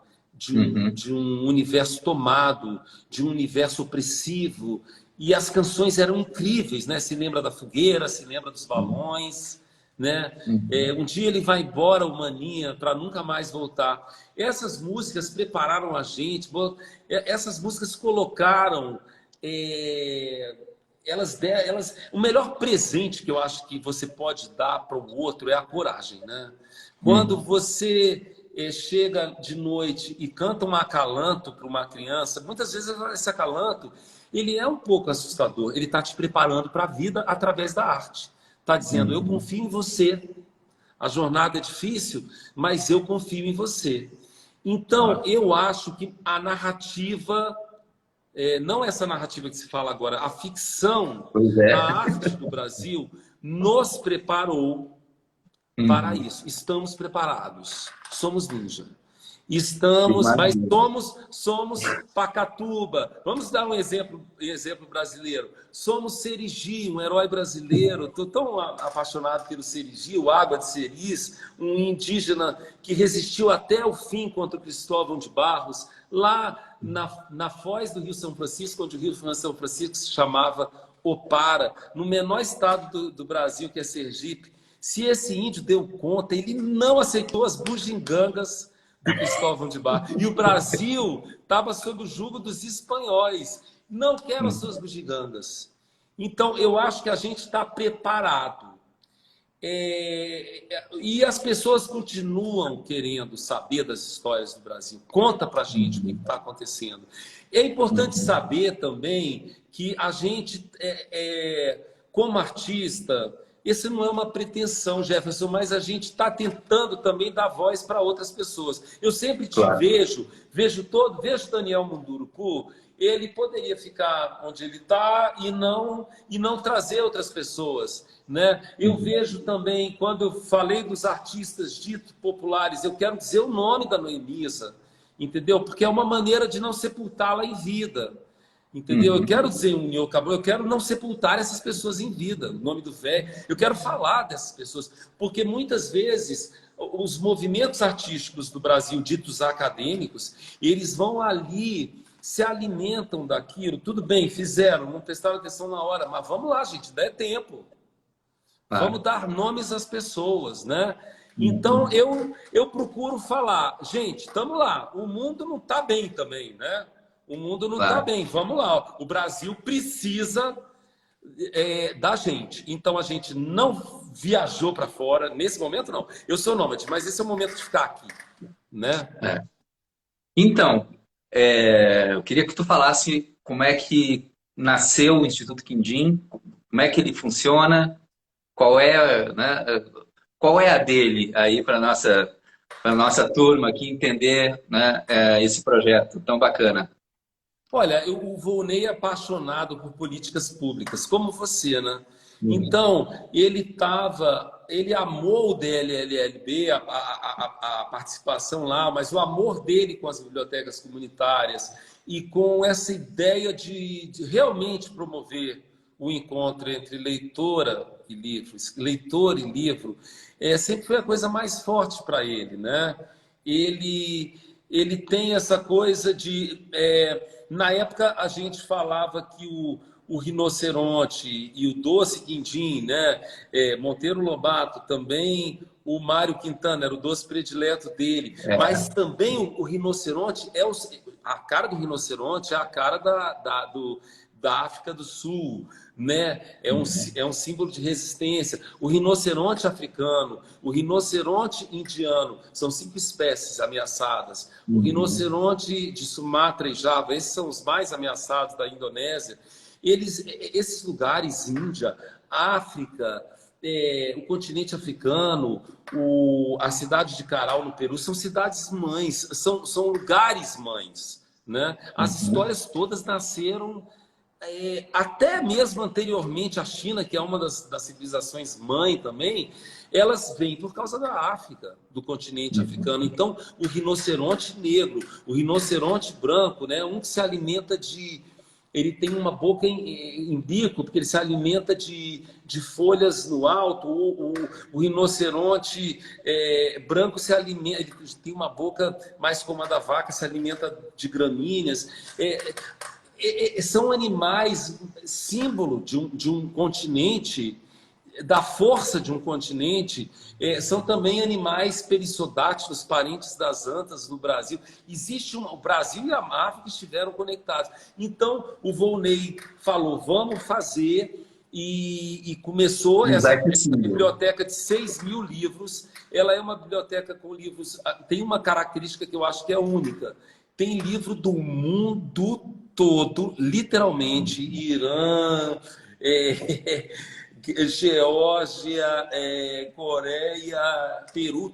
Uhum. de um universo tomado, de um universo opressivo, e as canções eram incríveis, né? Se lembra da fogueira, se lembra dos balões, né? Uhum. Um dia ele vai embora, o Maninha, para nunca mais voltar. Essas músicas prepararam a gente, essas músicas colocaram é, o melhor presente que eu acho que você pode dar para o outro é a coragem, né? Quando Uhum. você chega de noite e canta um acalanto para uma criança, muitas vezes esse acalanto ele é um pouco assustador. Ele está te preparando para a vida através da arte. Está dizendo, eu Uhum. confio em você. A jornada é difícil, mas eu confio em você. Então, Claro. eu acho que a narrativa não essa narrativa que se fala agora, a ficção, Pois a é. arte do Brasil nos preparou para Uhum. isso. Estamos preparados. Somos ninja. Que Estamos, mas maravilha. somos Pacatuba. Vamos dar um exemplo brasileiro. Somos Serigi, um herói brasileiro. Estou tão apaixonado pelo Serigi, o Água de Seris, um indígena que resistiu até o fim contra o Cristóvão de Barros, lá na foz do Rio São Francisco, onde o Rio São Francisco se chamava Opara, no menor estado do Brasil, que é Sergipe. Se esse índio deu conta, ele não aceitou as bugigangas do Cristóvão de Barros. E o Brasil estava sob o jugo dos espanhóis. Não quero as suas Uhum. bugigangas. Então, eu acho que a gente está preparado. E as pessoas continuam querendo saber das histórias do Brasil. Conta para a gente o que Uhum. está acontecendo. É importante Uhum. saber também que a gente, como artista, esse não é uma pretensão, Jefferson, mas a gente está tentando também dar voz para outras pessoas. Eu sempre te Claro. vejo Daniel Munduruku, ele poderia ficar onde ele está e não trazer outras pessoas, né? Eu Uhum. vejo também, quando eu falei dos artistas ditos populares, eu quero dizer o nome da Noemisa, entendeu? Porque é uma maneira de não sepultá-la em vida. Entendeu? Eu Uhum. quero dizer um Neo Cabral, eu quero não sepultar essas pessoas em vida, o nome do velho. Eu quero falar dessas pessoas, porque muitas vezes os movimentos artísticos do Brasil, ditos acadêmicos, eles vão ali, se alimentam daquilo. Tudo bem, fizeram, não prestaram atenção na hora, mas vamos lá, gente, dá tempo. Vamos Claro. dar nomes às pessoas, né? Então Uhum. eu procuro falar, gente, estamos lá. O mundo não está bem também, né? O mundo não está Claro. bem. Vamos lá. O Brasil precisa da gente. Então a gente não viajou para fora nesse momento, não. Eu sou nômade, mas esse é o momento de ficar aqui, né? É. Então, eu queria que tu falasse como é que nasceu o Instituto Quindim, como é que ele funciona, qual é, né, qual é a dele aí para nossa turma aqui entender, né, esse projeto tão bacana. Olha, o Volney é apaixonado por políticas públicas, como você, né? Uhum. Então, ele amou o DLLB, a participação lá, mas o amor dele com as bibliotecas comunitárias e com essa ideia de realmente promover o encontro entre leitora e livro, leitor e livro, sempre foi a coisa mais forte para ele, né? ele tem essa coisa de... na época, a gente falava que o rinoceronte e o doce quindim, né? Monteiro Lobato também, o Mário Quintana era o doce predileto dele, É. mas também o rinoceronte a cara do rinoceronte é a cara da África do Sul, né? É um símbolo de resistência. O rinoceronte africano, o rinoceronte indiano, são 5 espécies ameaçadas. O rinoceronte de Sumatra e Java, esses são os mais ameaçados da Indonésia. Esses lugares, Índia, África, o continente africano, a cidade de Caral, no Peru, são cidades mães, são lugares mães, né? As histórias todas nasceram até mesmo anteriormente à China, que é uma das civilizações mãe também, elas vêm por causa da África, do continente africano. Então, o rinoceronte negro, o rinoceronte branco, né? Um que se alimenta ele tem uma boca em bico, porque ele se alimenta de folhas no alto. O rinoceronte branco se alimenta, ele tem uma boca mais como a da vaca, se alimenta de gramíneas. São animais, símbolo de um continente, da força de um continente. São também animais perissodáctilos, parentes das antas no Brasil. O Brasil e a África estiveram conectados. Então, o Volney falou, vamos fazer, e começou essa biblioteca de 6.000 livros. Ela é uma biblioteca com livros... Tem uma característica que eu acho que é única. Tem livro do mundo todo, literalmente, Irã, Geórgia, Coreia, Peru.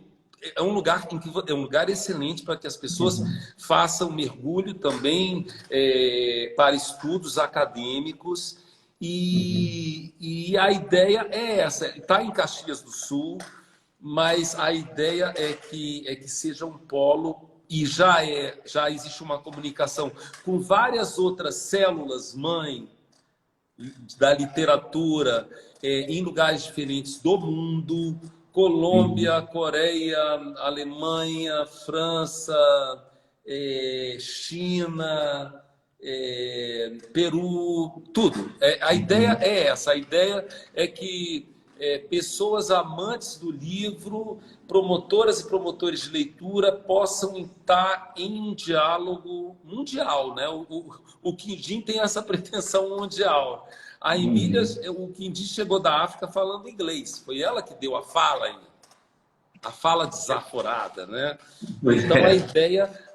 É um lugar excelente para que as pessoas façam mergulho também para estudos acadêmicos. E a ideia é essa. Está em Caxias do Sul, mas a ideia é que seja um polo. E já existe uma comunicação com várias outras células-mãe da literatura em lugares diferentes do mundo. Colômbia, Coreia, Alemanha, França, China, Peru, tudo. A ideia é essa. A ideia é que pessoas amantes do livro, promotoras e promotores de leitura, possam estar em um diálogo mundial, né? O quindim tem essa pretensão mundial. A Emília, o quindim chegou da África falando inglês. Foi ela que deu a fala desaforada, né? Então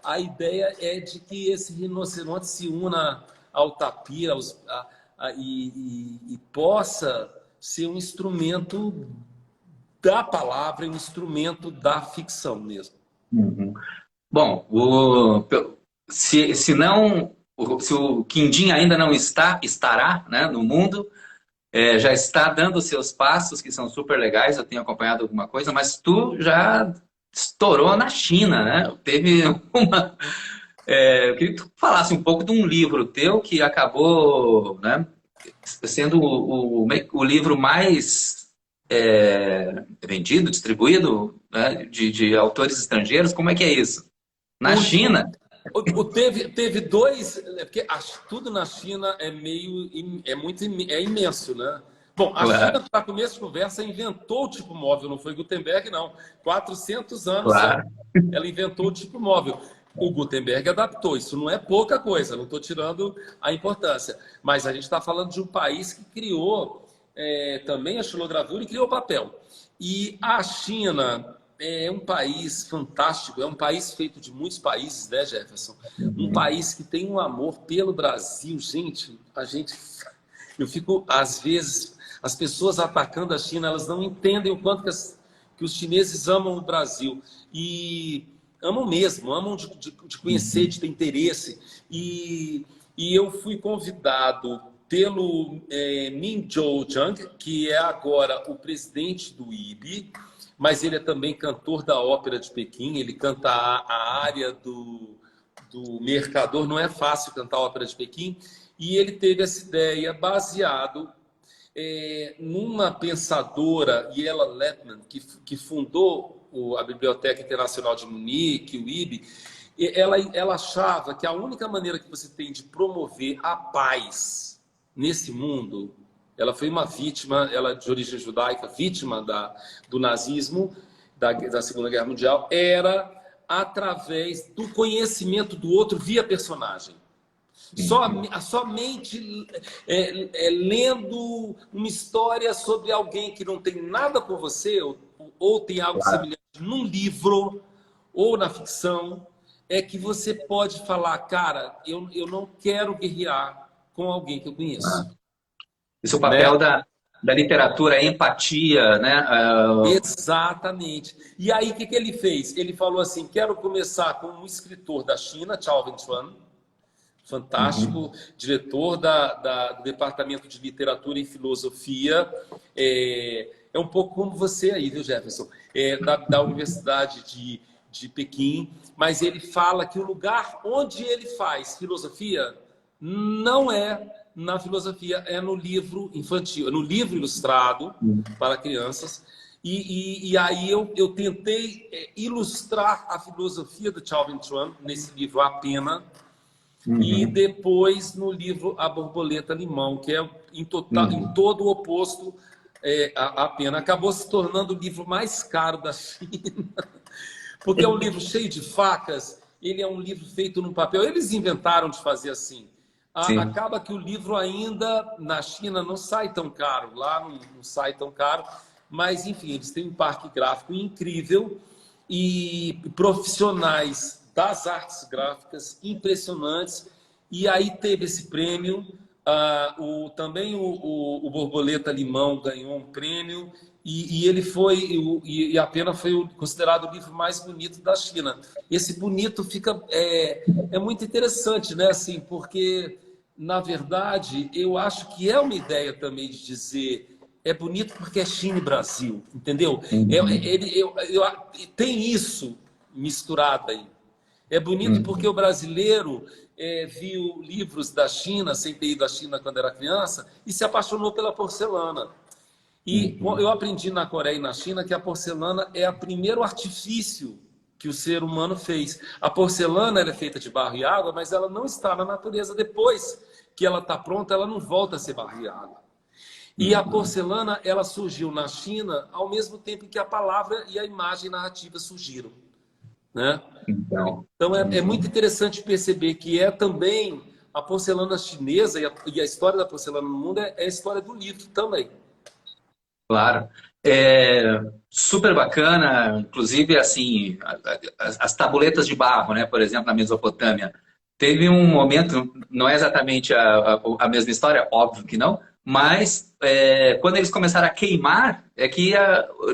a ideia é de que esse rinoceronte se una ao tapir e possa ser um instrumento da palavra, um instrumento da ficção mesmo. Bom, se o quindim ainda não estará, né, no mundo, já está dando seus passos, que são super legais, eu tenho acompanhado alguma coisa, mas tu já estourou na China, né? Teve uma... eu queria que tu falasse um pouco de um livro teu que acabou, né, sendo o livro mais vendido, distribuído, né, de autores estrangeiros. Como é que é isso? Na China? Teve dois, porque tudo na China é imenso, né? Bom, a China, para começo de conversa, inventou o tipo móvel, não foi Gutenberg, não. 400 anos só. Ela inventou o tipo móvel. O Gutenberg adaptou, isso não é pouca coisa, não estou tirando a importância. Mas a gente está falando de um país que criou também a xilogravura e criou o papel. E a China é um país fantástico, é um país feito de muitos países, né, Jefferson? Um país que tem um amor pelo Brasil. Gente, eu fico, às vezes, as pessoas atacando a China, elas não entendem o quanto que os chineses amam o Brasil. E amam mesmo, amam de conhecer, de ter interesse. E eu fui convidado pelo Min Zhou-Zhang, que é agora o presidente do IB, mas ele é também cantor da Ópera de Pequim, ele canta a área do Mercador, não é fácil cantar a Ópera de Pequim, e ele teve essa ideia baseado numa pensadora, Ella Letman, que fundou a Biblioteca Internacional de Munique, o IB, ela achava que a única maneira que você tem de promover a paz nesse mundo, ela foi uma vítima, ela de origem judaica, vítima do nazismo, da Segunda Guerra Mundial, era através do conhecimento do outro via personagem. Somente lendo uma história sobre alguém que não tem nada com você, ou tem algo semelhante num livro ou na ficção, é que você pode falar, cara, eu não quero guerrear com alguém que eu conheço. Esse é o Né? papel da literatura, a empatia, né? Exatamente. E aí, o que ele fez? Ele falou assim, quero começar com um escritor da China, Chao Wenchuan, fantástico, diretor do Departamento de Literatura e Filosofia. É um pouco como você aí, viu, Jefferson? Da Universidade de Pequim. Mas ele fala que o lugar onde ele faz filosofia não é na filosofia, é no livro infantil, é no livro ilustrado para crianças. E aí eu tentei ilustrar a filosofia do Chao Wenchuan nesse livro A Pena, e depois no livro A Borboleta Limão, que é em todo o oposto a Pena. Acabou se tornando o livro mais caro da China, porque é um livro cheio de facas, ele é um livro feito no papel. Eles inventaram de fazer assim. Acaba que o livro ainda na China não sai tão caro, lá não sai tão caro, mas enfim, eles têm um parque gráfico incrível e profissionais das artes gráficas impressionantes. E aí teve esse prêmio, também o Borboleta Limão ganhou um prêmio, e ele foi, e A Pena foi considerado o livro mais bonito da China. Esse bonito fica é muito interessante, né? Assim, porque na verdade eu acho que é uma ideia também de dizer é bonito porque é China e Brasil, entendeu? Tem isso misturado aí. É bonito porque o brasileiro viu livros da China, sem ter ido à China quando era criança, e se apaixonou pela porcelana. E eu aprendi na Coreia e na China que a porcelana é o primeiro artifício que o ser humano fez. A porcelana é feita de barro e água, mas ela não está na natureza. Depois que ela está pronta, ela não volta a ser barro e água. E a porcelana, ela surgiu na China ao mesmo tempo em que a palavra e a imagem narrativa surgiram. Né? Então é muito interessante perceber que também a porcelana chinesa e a história da porcelana no mundo é a história do livro também. Claro. Super bacana, inclusive assim, as tabuletas de barro, né? Por exemplo, na Mesopotâmia. Teve um momento, não é exatamente a mesma história, óbvio que não, mas quando eles começaram a queimar, é que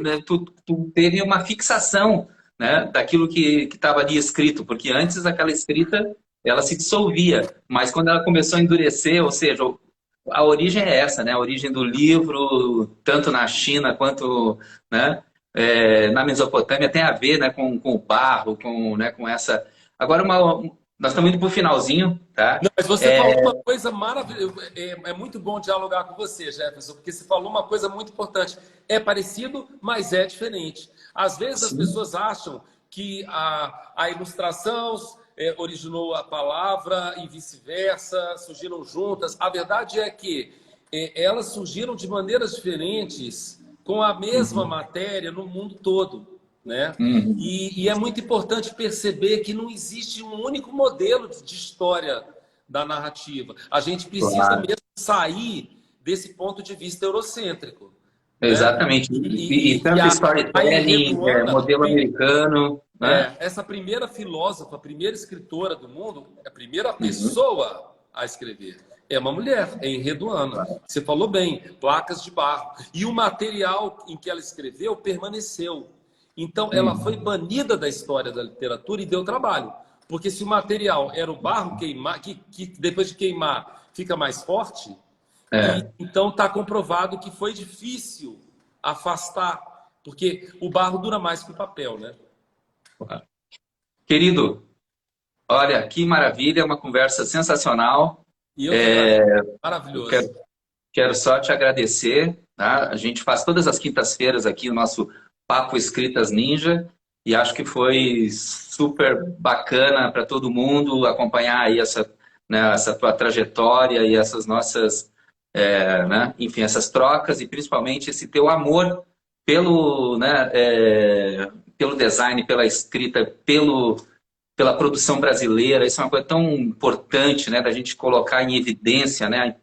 né, tu teve uma fixação, né, daquilo que estava ali escrito, porque antes aquela escrita ela se dissolvia, mas quando ela começou a endurecer, ou seja, a origem é essa, né, a origem do livro, tanto na China quanto, né, na Mesopotâmia, tem a ver, né, com o barro, né, com essa... Agora, nós estamos indo para o finalzinho, tá? Não, mas você falou uma coisa maravilhosa. É muito bom dialogar com você, Jefferson, porque você falou uma coisa muito importante. É parecido, mas é diferente. Às vezes as pessoas acham que a ilustração originou a palavra e vice-versa, surgiram juntas. A verdade é que elas surgiram de maneiras diferentes, com a mesma matéria no mundo todo. Né? E é muito importante perceber que não existe um único modelo de história da narrativa. A gente precisa mesmo sair desse ponto de vista eurocêntrico. Exatamente. Né? E tanto storytelling, modelo americano. Né? Essa primeira filósofa, a primeira escritora do mundo, a primeira pessoa a escrever. É uma mulher, é enredoana. Você falou bem, placas de barro. E o material em que ela escreveu permaneceu. Então, ela foi banida da história da literatura e deu trabalho. Porque se o material era o barro queimar, que depois de queimar fica mais forte, então está comprovado que foi difícil afastar, porque o barro dura mais que o papel, né? Querido, olha, que maravilha, uma conversa sensacional. E eu maravilhoso. Quero só te agradecer. Tá? A gente faz todas as quintas-feiras aqui o nosso Papo Escritas Ninja, e acho que foi super bacana para todo mundo acompanhar aí essa tua trajetória e essas nossas, né, enfim, essas trocas e principalmente esse teu amor pelo, né, pelo design, pela escrita, pela produção brasileira. Isso é uma coisa tão importante, né, da gente colocar em evidência, né,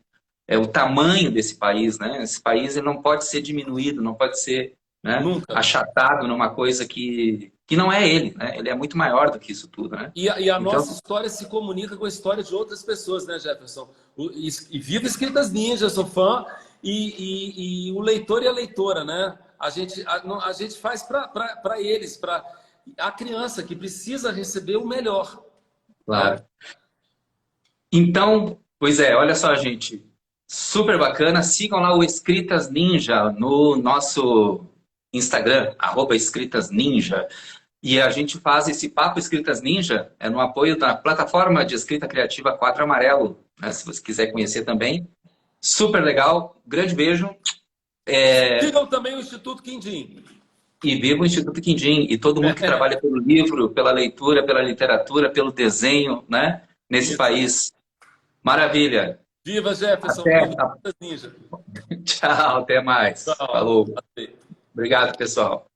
o tamanho desse país, né? Esse país ele não pode ser diminuído, não pode ser, né, Nunca. achatado numa coisa que não é ele, né? Ele é muito maior do que isso tudo, né? E a Então, nossa história se comunica com a história de outras pessoas, né, Jefferson? E viva Escritas Ninja, sou fã, e o leitor e a leitora, né? A gente faz para eles, para a criança que precisa receber o melhor, né? claro. Então, pois é, olha só, gente, super bacana. Sigam lá o Escritas Ninja no nosso Instagram, @Escritas Ninja. E a gente faz esse Papo Escritas Ninja no apoio da plataforma de escrita criativa Quadro Amarelo, né? Se você quiser conhecer também. Super legal. Grande beijo. Sigam também o Instituto Quindim. E viva o Instituto Quindim. E todo mundo que trabalha pelo livro, pela leitura, pela literatura, pelo desenho, né? Nesse Isso. país. Maravilha. Viva Jefferson, Até. viva Escritas Ninja. Tchau, até mais. Tchau. Falou. Até. Obrigado, pessoal.